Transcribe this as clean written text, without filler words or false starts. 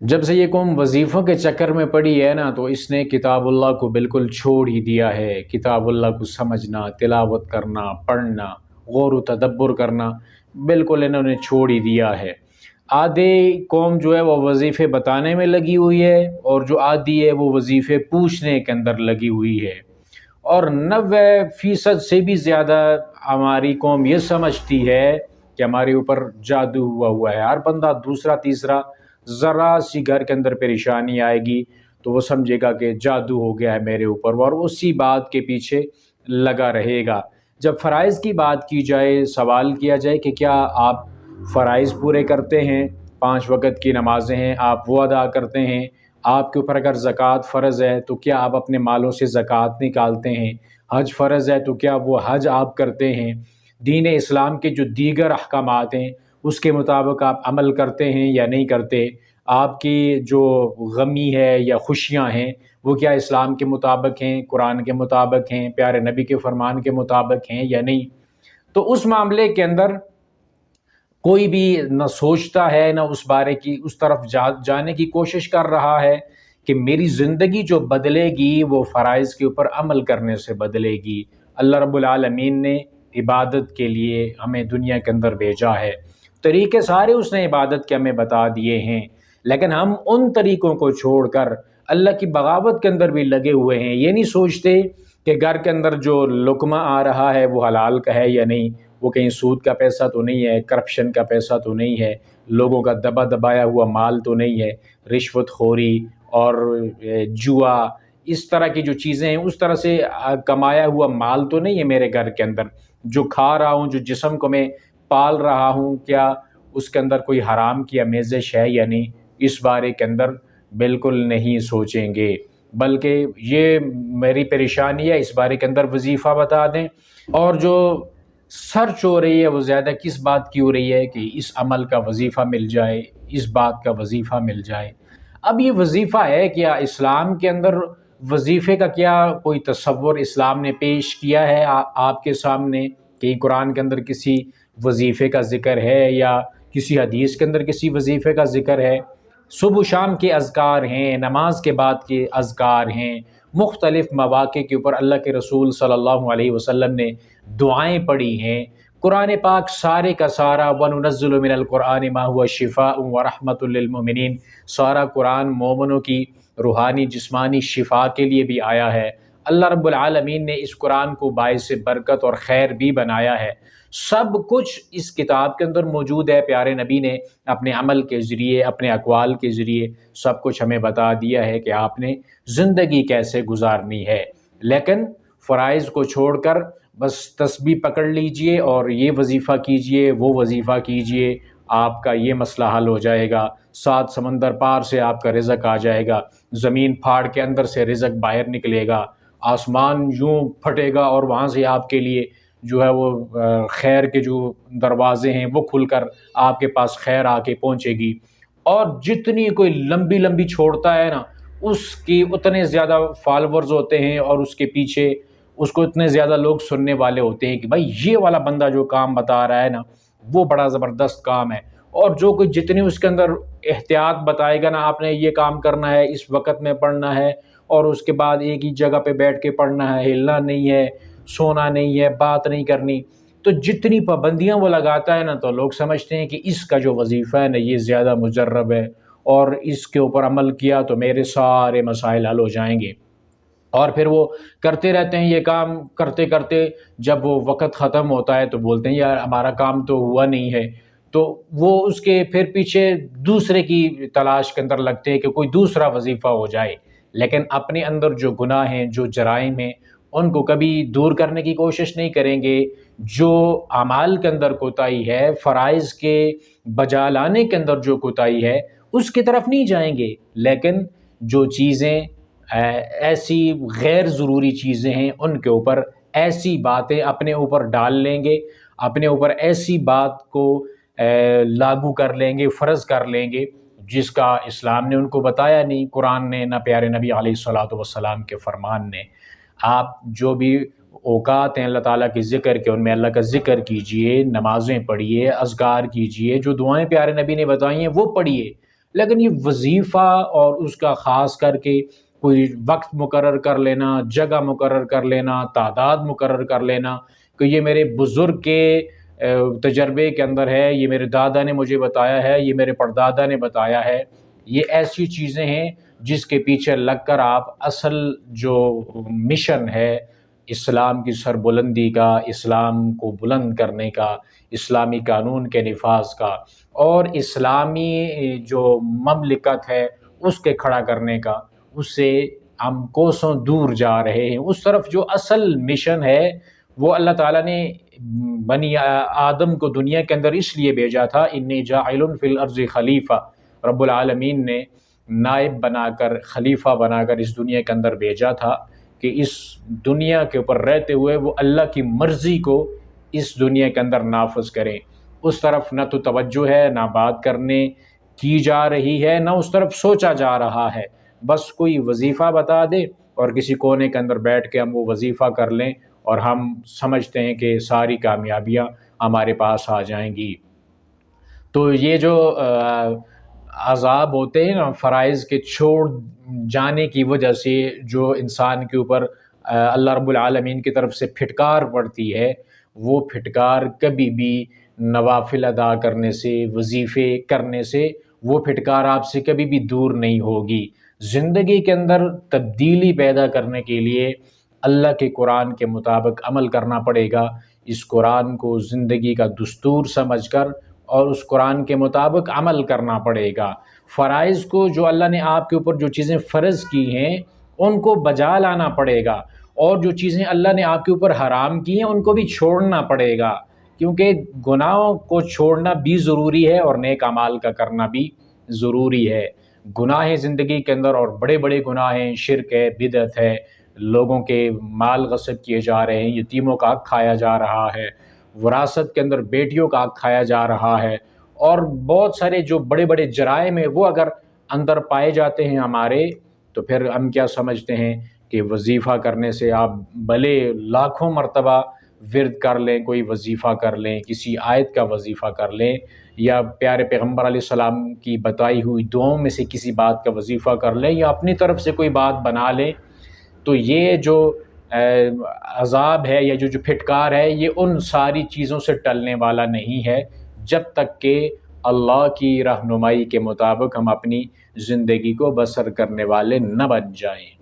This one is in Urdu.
جب سے یہ قوم وظیفوں کے چکر میں پڑی ہے نا، تو اس نے کتاب اللہ کو بالکل چھوڑ ہی دیا ہے۔ کتاب اللہ کو سمجھنا، تلاوت کرنا، پڑھنا، غور و تدبر کرنا بالکل انہوں نے چھوڑ ہی دیا ہے۔ آدھے قوم جو ہے وہ وظیفے بتانے میں لگی ہوئی ہے، اور جو آدھی ہے وہ وظیفے پوچھنے کے اندر لگی ہوئی ہے۔ اور 90% سے بھی زیادہ ہماری قوم یہ سمجھتی ہے کہ ہمارے اوپر جادو ہوا ہے۔ ہر بندہ دوسرا تیسرا ذرا سی گھر کے اندر پریشانی آئے گی تو وہ سمجھے گا کہ جادو ہو گیا ہے میرے اوپر، اور اسی بات کے پیچھے لگا رہے گا۔ جب فرائض کی بات کی جائے، سوال کیا جائے کہ کیا آپ فرائض پورے کرتے ہیں، 5 وقت کی نمازیں ہیں آپ وہ ادا کرتے ہیں، آپ کے اوپر اگر زکوٰۃ فرض ہے تو کیا آپ اپنے مالوں سے زکوٰۃ نکالتے ہیں، حج فرض ہے تو کیا وہ حج آپ کرتے ہیں، دین اسلام کے جو دیگر احکامات ہیں اس کے مطابق آپ عمل کرتے ہیں یا نہیں کرتے، آپ کی جو غمی ہے یا خوشیاں ہیں وہ کیا اسلام کے مطابق ہیں، قرآن کے مطابق ہیں، پیارے نبی کے فرمان کے مطابق ہیں یا نہیں۔ تو اس معاملے کے اندر کوئی بھی نہ سوچتا ہے، نہ اس بارے کی اس طرف جانے کی کوشش کر رہا ہے کہ میری زندگی جو بدلے گی وہ فرائض کے اوپر عمل کرنے سے بدلے گی۔ اللہ رب العالمین نے عبادت کے لیے ہمیں دنیا کے اندر بھیجا ہے، طریقے سارے اس نے عبادت کے ہمیں بتا دیے ہیں، لیکن ہم ان طریقوں کو چھوڑ کر اللہ کی بغاوت کے اندر بھی لگے ہوئے ہیں۔ یہ نہیں سوچتے کہ گھر کے اندر جو لقمہ آ رہا ہے وہ حلال کا ہے یا نہیں، وہ کہیں سود کا پیسہ تو نہیں ہے، کرپشن کا پیسہ تو نہیں ہے، لوگوں کا دبا دبایا ہوا مال تو نہیں ہے، رشوت خوری اور جوا، اس طرح کی جو چیزیں ہیں اس طرح سے کمایا ہوا مال تو نہیں ہے میرے گھر کے اندر، جو کھا رہا ہوں، جو جسم کو میں پال رہا ہوں، کیا اس کے اندر کوئی حرام کی آمیزش ہے یا نہیں، اس بارے کے اندر بالکل نہیں سوچیں گے، بلکہ یہ میری پریشانی ہے، اس بارے کے اندر وظیفہ بتا دیں۔ اور جو سرچ ہو رہی ہے وہ زیادہ کس بات کی ہو رہی ہے کہ اس عمل کا وظیفہ مل جائے، اس بات کا وظیفہ مل جائے۔ اب یہ وظیفہ ہے کیا؟ اسلام کے اندر وظیفے کا کیا کوئی تصور اسلام نے پیش کیا ہے آپ کے سامنے کہ قرآن کے اندر کسی وظیفے کا ذکر ہے یا کسی حدیث کے اندر کسی وظیفے کا ذکر ہے؟ صبح و شام کے اذکار ہیں، نماز کے بعد کے اذکار ہیں، مختلف مواقع کے اوپر اللہ کے رسول صلی اللہ علیہ وسلم نے دعائیں پڑھی ہیں۔ قرآن پاک سارے کا سارا وَنُنَزِّلُ مِنَ الْقُرْآنِ مَا هُوَ شِفَاءٌ وَرَحْمَةٌ لِّلْمُؤْمِنِينَ، سارا قرآن مومنوں کی روحانی جسمانی شفا کے لیے بھی آیا ہے۔ اللہ رب العالمین نے اس قرآن کو باعث برکت اور خیر بھی بنایا ہے۔ سب کچھ اس کتاب کے اندر موجود ہے۔ پیارے نبی نے اپنے عمل کے ذریعے، اپنے اقوال کے ذریعے سب کچھ ہمیں بتا دیا ہے کہ آپ نے زندگی کیسے گزارنی ہے، لیکن فرائض کو چھوڑ کر بس تسبیح پکڑ لیجئے اور یہ وظیفہ کیجئے، وہ وظیفہ کیجئے، آپ کا یہ مسئلہ حل ہو جائے گا، 7 سمندر پار سے آپ کا رزق آ جائے گا، زمین پھاڑ کے اندر سے رزق باہر نکلے گا، آسمان یوں پھٹے گا اور وہاں سے آپ کے لیے جو ہے وہ خیر کے جو دروازے ہیں وہ کھل کر آپ کے پاس خیر آ کے پہنچے گی۔ اور جتنی کوئی لمبی لمبی چھوڑتا ہے نا، اس کی اتنے زیادہ فالورز ہوتے ہیں اور اس کے پیچھے اس کو اتنے زیادہ لوگ سننے والے ہوتے ہیں کہ بھائی یہ والا بندہ جو کام بتا رہا ہے نا وہ بڑا زبردست کام ہے، اور جو کوئی جتنی اس کے اندر احتیاط بتائے گا نا، آپ نے یہ کام کرنا ہے، اس وقت میں پڑھنا ہے، اور اس کے بعد ایک ہی جگہ پہ بیٹھ کے پڑھنا ہے، ہلنا نہیں ہے، سونا نہیں ہے، بات نہیں کرنی، تو جتنی پابندیاں وہ لگاتا ہے نا تو لوگ سمجھتے ہیں کہ اس کا جو وظیفہ ہے نا یہ زیادہ مجرب ہے، اور اس کے اوپر عمل کیا تو میرے سارے مسائل حل ہو جائیں گے۔ اور پھر وہ کرتے رہتے ہیں یہ کام کرتے کرتے، جب وہ وقت ختم ہوتا ہے تو بولتے ہیں یار ہمارا کام تو ہوا نہیں ہے، تو وہ اس کے پھر پیچھے دوسرے کی تلاش کے اندر لگتے ہیں کہ کوئی دوسرا وظیفہ ہو جائے، لیکن اپنے اندر جو گناہ ہیں، جو جرائم ہیں، ان کو کبھی دور کرنے کی کوشش نہیں کریں گے۔ جو اعمال کے اندر کوتاہی ہے، فرائض کے بجا لانے کے اندر جو کوتاہی ہے اس کی طرف نہیں جائیں گے، لیکن جو چیزیں ایسی غیر ضروری چیزیں ہیں ان کے اوپر ایسی باتیں اپنے اوپر ڈال لیں گے، اپنے اوپر ایسی بات کو لاگو کر لیں گے، فرض کر لیں گے جس کا اسلام نے ان کو بتایا نہیں، قرآن نے، نہ پیارے نبی علیہ الصلوۃ والسلام کے فرمان نے۔ آپ جو بھی اوقات ہیں اللہ تعالیٰ کے ذکر کے، ان میں اللہ کا ذکر کیجئے، نمازیں پڑھیے، اذکار کیجئے، جو دعائیں پیارے نبی نے بتائی ہیں وہ پڑھیے، لیکن یہ وظیفہ اور اس کا خاص کر کے کوئی وقت مقرر کر لینا، جگہ مقرر کر لینا، تعداد مقرر کر لینا کہ یہ میرے بزرگ کے تجربے کے اندر ہے، یہ میرے دادا نے مجھے بتایا ہے، یہ میرے پردادا نے بتایا ہے، یہ ایسی چیزیں ہیں جس کے پیچھے لگ کر آپ اصل جو مشن ہے اسلام کی سربلندی کا، اسلام کو بلند کرنے کا، اسلامی قانون کے نفاذ کا اور اسلامی جو مملکت ہے اس کے کھڑا کرنے کا، اس سے ہم کوسوں دور جا رہے ہیں۔ اس طرف جو اصل مشن ہے وہ اللہ تعالیٰ نے بنی آدم کو دنیا کے اندر اس لیے بھیجا تھا، انی جاعل فی الارض خلیفہ، رب العالمین نے نائب بنا کر، خلیفہ بنا کر اس دنیا کے اندر بھیجا تھا کہ اس دنیا کے اوپر رہتے ہوئے وہ اللہ کی مرضی کو اس دنیا کے اندر نافذ کریں۔ اس طرف نہ تو توجہ ہے، نہ بات کرنے کی جا رہی ہے، نہ اس طرف سوچا جا رہا ہے۔ بس کوئی وظیفہ بتا دے اور کسی کونے کے اندر بیٹھ کے ہم وہ وظیفہ کر لیں اور ہم سمجھتے ہیں کہ ساری کامیابیاں ہمارے پاس آ جائیں گی۔ تو یہ جو عذاب ہوتے ہیں نا فرائض کے چھوڑ جانے کی وجہ سے، جو انسان کے اوپر اللہ رب العالمین کی طرف سے پھٹکار پڑتی ہے، وہ پھٹکار کبھی بھی نوافل ادا کرنے سے، وظیفے کرنے سے، وہ پھٹکار آپ سے کبھی بھی دور نہیں ہوگی۔ زندگی کے اندر تبدیلی پیدا کرنے کے لیے اللہ کے قرآن کے مطابق عمل کرنا پڑے گا۔ اس قرآن کو زندگی کا دستور سمجھ کر اور اس قرآن کے مطابق عمل کرنا پڑے گا۔ فرائض کو، جو اللہ نے آپ کے اوپر جو چیزیں فرض کی ہیں ان کو بجا لانا پڑے گا، اور جو چیزیں اللہ نے آپ کے اوپر حرام کی ہیں ان کو بھی چھوڑنا پڑے گا، کیونکہ گناہوں کو چھوڑنا بھی ضروری ہے اور نیک اعمال کا کرنا بھی ضروری ہے۔ گناہ زندگی کے اندر، اور بڑے بڑے گناہ ہیں، شرک ہے، بدعت ہے، لوگوں کے مال غصب کیے جا رہے ہیں، یتیموں کا حق کھایا جا رہا ہے، وراثت کے اندر بیٹیوں کا حق کھایا جا رہا ہے، اور بہت سارے جو بڑے بڑے جرائم ہیں وہ اگر اندر پائے جاتے ہیں ہمارے، تو پھر ہم کیا سمجھتے ہیں کہ وظیفہ کرنے سے آپ بھلے لاکھوں مرتبہ ورد کر لیں، کوئی وظیفہ کر لیں، کسی آیت کا وظیفہ کر لیں، یا پیارے پیغمبر علیہ السلام کی بتائی ہوئی دعاؤں میں سے کسی بات کا وظیفہ کر لیں، یا اپنی طرف سے کوئی بات بنا لیں، تو یہ جو عذاب ہے یا جو پھٹکار ہے، یہ ان ساری چیزوں سے ٹلنے والا نہیں ہے جب تک کہ اللہ کی رہنمائی کے مطابق ہم اپنی زندگی کو بسر کرنے والے نہ بن جائیں۔